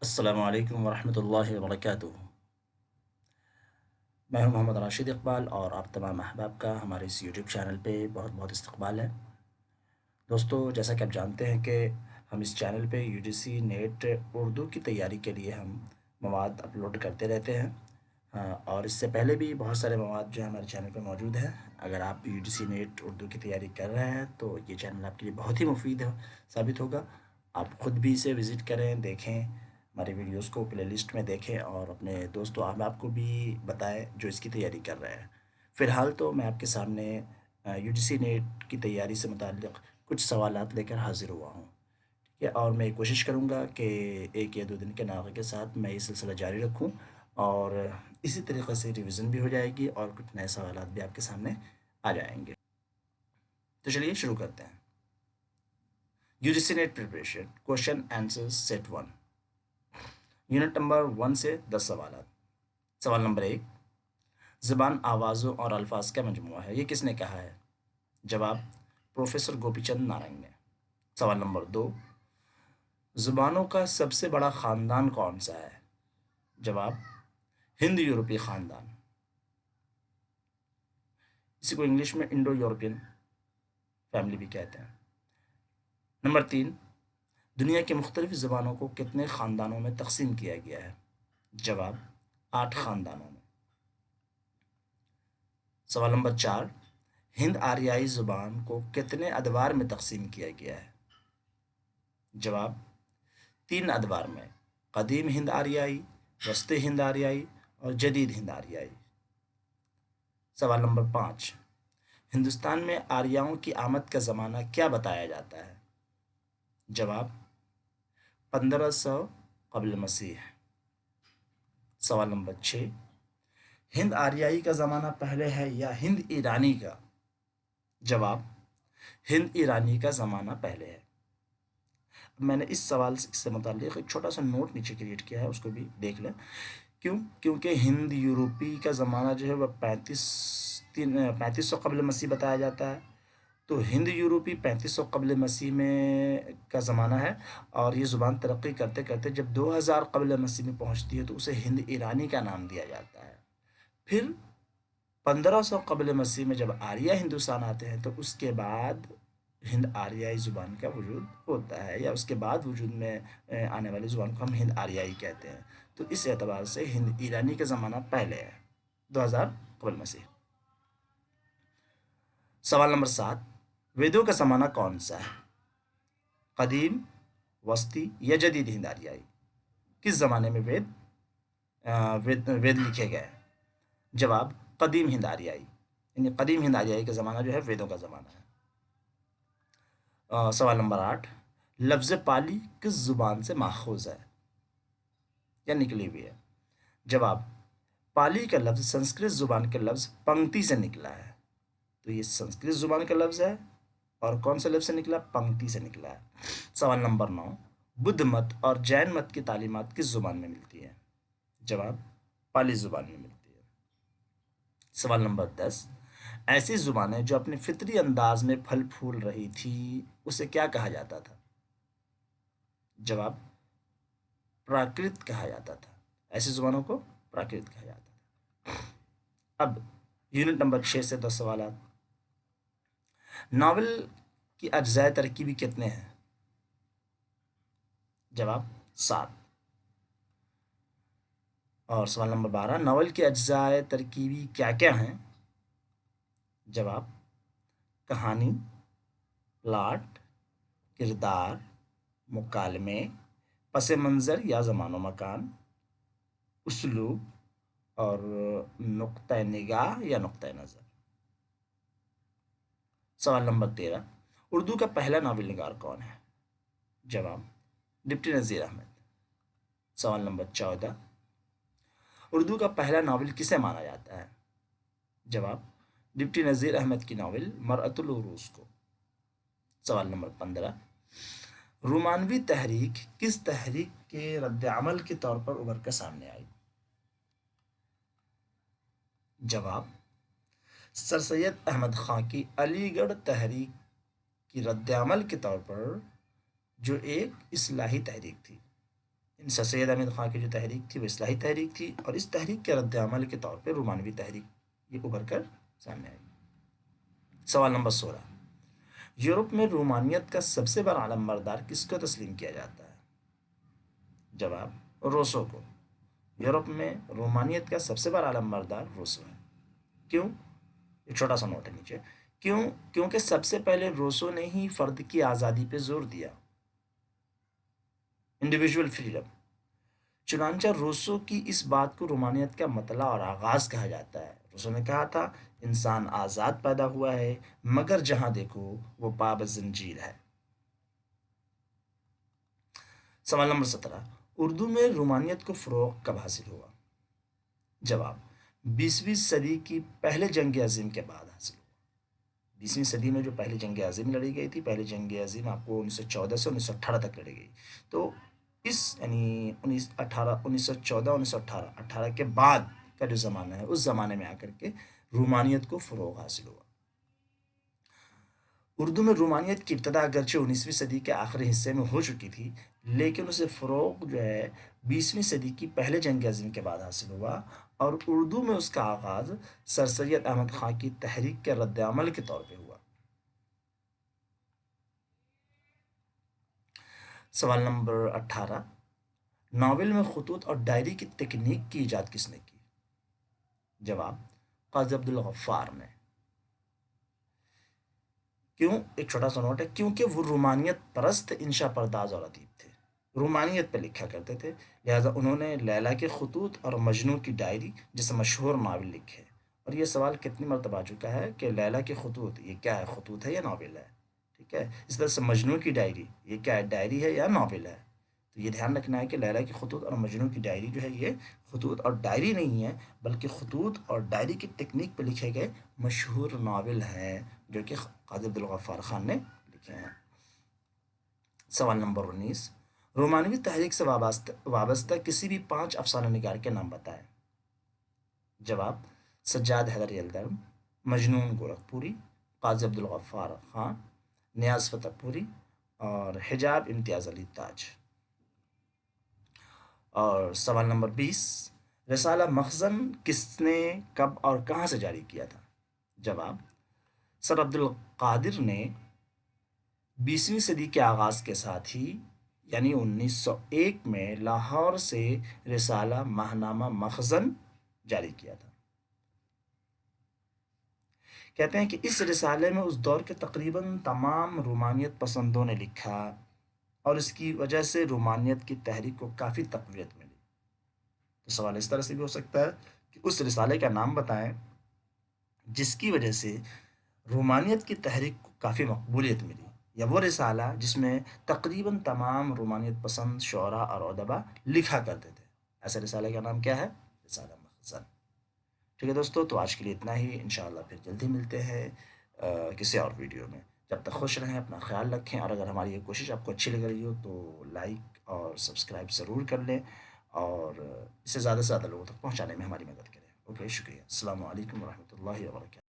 السلام علیکم ورحمۃ اللہ وبرکاتہ۔ میں ہوں محمد راشد اقبال اور آپ تمام احباب کا ہمارے اس یوٹیوب چینل پہ بہت بہت استقبال ہے۔ دوستو، جیسا کہ آپ جانتے ہیں کہ ہم اس چینل پہ U G C NET Urdu کی تیاری کے لیے ہم مواد اپلوڈ کرتے رہتے ہیں۔ اور اس سے پہلے بھی بہت سارے مواد جو ہمارے چینل پہ موجود ہیں۔ اگر آپ U G C NET Urdu کی تیاری کر رہے ہیں تو یہ چینل آپ کے لیے بہت ہی مفید ثابت ہوگا۔ آپ خود بھی اسے وزٹ کریں، دیکھیں، ہماری ویڈیوز کو پلے لسٹ میں دیکھیں اور اپنے دوست و احباب کو بھی بتائیں جو اس کی تیاری کر رہے ہیں۔ فی الحال تو میں آپ کے سامنے یو جی سی نیٹ کی تیاری سے متعلق کچھ سوالات لے کر حاضر ہوا ہوں، ٹھیک ہے؟ اور میں کوشش کروں گا کہ ایک یا دو دن کے ناغے کے ساتھ میں یہ سلسلہ جاری رکھوں اور اسی طریقے سے ریویژن بھی ہو جائے گی اور کچھ نئے سوالات بھی آپ کے سامنے آ جائیں گے۔ تو چلیے شروع کرتے ہیں۔ U G C NET preparation question answer set 1، unit number 1 سے 10 سوالات۔ سوال نمبر 1، زبان آوازوں اور الفاظ کا مجموعہ ہے، یہ کس نے کہا ہے؟ جواب، پروفیسر گوپی چند نارنگ نے۔ سوال نمبر 2، زبانوں کا سب سے بڑا خاندان کون سا ہے؟ جواب، ہند یورپی خاندان، اسی کو انگلش میں انڈو یورپین فیملی بھی کہتے ہیں۔ نمبر 3، دنیا کی مختلف زبانوں کو کتنے خاندانوں میں تقسیم کیا گیا ہے؟ جواب، 8 خاندانوں میں۔ سوال نمبر 4، ہند آریائی زبان کو کتنے ادوار میں تقسیم کیا گیا ہے؟ جواب، 3 ادوار میں، قدیم ہند آریائی، وسطی ہند آریائی اور جدید ہند آریائی۔ سوال نمبر 5، ہندوستان میں آریاؤں کی آمد کا زمانہ کیا بتایا جاتا ہے؟ جواب، 1500 قبل مسیح۔ سوال نمبر 6، ہند آریائی کا زمانہ پہلے ہے یا ہند ایرانی کا؟ جواب، ہند ایرانی کا زمانہ پہلے ہے۔ میں نے اس سوال سے متعلق ایک چھوٹا سا نوٹ نیچے کریٹ کیا ہے، اس کو بھی دیکھ لیں۔ کیونکہ ہند یورپی کا زمانہ جو ہے وہ 3500 قبل مسیح بتایا جاتا ہے، تو ہند یورپی 3500 قبل مسیح میں کا زمانہ ہے، اور یہ زبان ترقی کرتے کرتے جب 2000 قبل مسیح میں پہنچتی ہے تو اسے ہند ایرانی کا نام دیا جاتا ہے۔ پھر 1500 قبل مسیح میں جب آریہ ہندوستان آتے ہیں تو اس کے بعد ہند آریائی زبان کا وجود ہوتا ہے، یا اس کے بعد وجود میں آنے والی زبان کو ہم ہند آریائی کہتے ہیں۔ تو اس اعتبار سے ہند ایرانی کا زمانہ پہلے ہے، 2000 قبل مسیح۔ سوال نمبر 7، ویدوں کا زمانہ کون سا ہے؟ قدیم، وسطی یا جدید ہند آریائی؟ کس زمانے میں وید لکھے گئے؟ جواب، قدیم ہند آریائی، یعنی قدیم ہند آریائی کا زمانہ جو ہے ویدوں کا زمانہ ہے۔ سوال نمبر 8، لفظ پالی کس زبان سے ماخوذ ہے یا نکلی ہوئی ہے؟ جواب، پالی کا لفظ سنسکرت زبان کے لفظ پنکتی سے نکلا ہے، تو یہ سنسکرت زبان کا لفظ ہے، اور کون سے لفظ سے نکلا؟ پنکتی سے نکلا ہے۔ سوال نمبر 9، بدھ مت اور جین مت کی تعلیمات کس زبان میں ملتی ہے؟ جواب، پالی زبان میں ملتی ہے۔ سوال نمبر 10، ایسی زبانیں جو اپنے فطری انداز میں پھل پھول رہی تھی اسے کیا کہا جاتا تھا؟ جواب، پراکرت کہا جاتا تھا، ایسی زبانوں کو پراکرت کہا جاتا تھا۔ اب یونٹ نمبر 6 سے 10 سوالات۔ ناول کی اجزائے ترکیبی کتنے ہیں؟ جواب، 7۔ اور سوال نمبر 12، ناول کی اجزائے ترکیبی کیا کیا ہیں؟ جواب، کہانی، پلاٹ، کردار، مکالمے، پس منظر یا زمان و مکان، اسلوب اور نقطہ نگاہ یا نقطہ نظر۔ سوال نمبر 13، اردو کا پہلا ناول نگار کون ہے؟ جواب، ڈپٹی نذیر احمد۔ سوال نمبر 14، اردو کا پہلا ناول کسے مانا جاتا ہے؟ جواب، ڈپٹی نذیر احمد کی ناول مرأۃ العروس کو۔ سوال نمبر 15، رومانوی تحریک کس تحریک کے رد عمل کے طور پر ابھر کر سامنے آئی؟ جواب، سر سید احمد خان کی علی گڑھ تحریک کی رد عمل کے طور پر، جو ایک اصلاحی تحریک تھی، ان سر سید احمد خان کی جو تحریک تھی وہ اصلاحی تحریک تھی، اور اس تحریک کے رد عمل کے طور پہ رومانوی تحریک یہ ابھر کر سامنے آئی۔ سوال نمبر 16، یورپ میں رومانیت کا سب سے بڑا علم بردار کس کو تسلیم کیا جاتا ہے؟ جواب، روسو کو۔ یورپ میں رومانیت کا سب سے بڑا علم بردار روسو ہے۔ کیوں؟ ایک چھوٹا سا نوٹ ہے نیچے۔ کیونکہ سب سے پہلے روسو نے ہی فرد کی آزادی پہ زور دیا، انڈیویجول فریڈم۔ چنانچہ روسو کی اس بات کو رومانیت کا مطلع اور آغاز کہا جاتا ہے۔ روسو نے کہا تھا انسان آزاد پیدا ہوا ہے، مگر جہاں دیکھو وہ پاب زنجیر ہے۔ سوال نمبر 17، اردو میں رومانیت کو فروغ کب حاصل ہوا؟ جواب، 20ویں صدی کی پہلے جنگ عظیم کے بعد حاصل ہوا۔ 20ویں صدی میں جو پہلی جنگ عظیم لڑی گئی تھی، پہلی جنگ عظیم آپ کو 1914 سے 1918 تک لڑی گئی، تو اس یعنی 1914 1918 کے بعد کا جو زمانہ ہے، اس زمانے میں آ کر کے رومانیت کو فروغ حاصل ہوا۔ اردو میں رومانیت کی ابتدا اگرچہ 19ویں صدی کے آخری حصے میں ہو چکی تھی، لیکن اسے فروغ جو ہے 20ویں صدی کی پہلے جنگ عظیم کے بعد حاصل ہوا، اور اردو میں اس کا آغاز سر سید احمد خان کی تحریک کے رد عمل کے طور پہ ہوا۔ سوال نمبر 18، ناول میں خطوط اور ڈائری کی تکنیک کی ایجاد کس نے کی؟ جواب، قاضی عبدالغفار نے۔ کیوں؟ ایک چھوٹا سا نوٹ ہے، کیونکہ وہ رومانیت پرست انشا پرداز اور ادیب تھے، رومانیت پہ لکھا کرتے تھے، لہٰذا انہوں نے لیلا کے خطوط اور مجنوں کی ڈائری جیسے مشہور ناول لکھے۔ اور یہ سوال کتنی مرتبہ آ چکا ہے کہ لیلا کے خطوط یہ کیا ہے، خطوط ہے یا ناول ہے؟ ٹھیک ہے، اس طرح سے مجنوں کی ڈائری یہ کیا ہے، ڈائری ہے یا ناول ہے؟ تو یہ دھیان رکھنا ہے کہ لیلا کی خطوط اور مجنوں کی ڈائری جو ہے یہ خطوط اور ڈائری نہیں ہے، بلکہ خطوط اور ڈائری کی ٹیکنیک پہ لکھے گئے مشہور ناول ہیں جو کہ قاضی عبدالغفار خان نے لکھے ہیں۔ سوال نمبر 19، رومانوی تحریک سے وابستہ کسی بھی 5 افسانہ نگار کے نام بتائیں۔ جواب، سجاد حیدر یلدر، مجنون گورکھپوری، قاضی عبدالغفار خان، نیاز فتح پوری، اور حجاب امتیاز علی تاج۔ اور سوال نمبر 20، رسالہ مخزن کس نے، کب اور کہاں سے جاری کیا تھا؟ جواب، سر عبد القادر نے 20ویں صدی کے آغاز کے ساتھ ہی یعنی 1901 میں لاہور سے رسالہ ماہنامہ مخزن جاری کیا تھا۔ کہتے ہیں کہ اس رسالے میں اس دور کے تقریباً تمام رومانیت پسندوں نے لکھا، اور اس کی وجہ سے رومانیت کی تحریک کو کافی تقویت ملی۔ تو سوال اس طرح سے بھی ہو سکتا ہے کہ اس رسالے کا نام بتائیں جس کی وجہ سے رومانیت کی تحریک کو کافی مقبولیت ملی، یا وہ رسالہ جس میں تقریباً تمام رومانیت پسند شعراء اور ادبا لکھا کرتے تھے۔ ایسے رسالے کا نام کیا ہے؟ رسالہ مخزن۔ ٹھیک ہے دوستو، تو آج کے لیے اتنا ہی، انشاءاللہ پھر جلدی ملتے ہیں کسی اور ویڈیو میں۔ جب تک خوش رہیں، اپنا خیال رکھیں، اور اگر ہماری یہ کوشش آپ کو اچھی لگ رہی ہو تو لائک اور سبسکرائب ضرور کر لیں، اور اسے زیادہ سے زیادہ لوگوں تک پہنچانے میں ہماری مدد کریں۔ اوکے، شکریہ، السلام علیکم ورحمۃ اللہ وبرکاتہ۔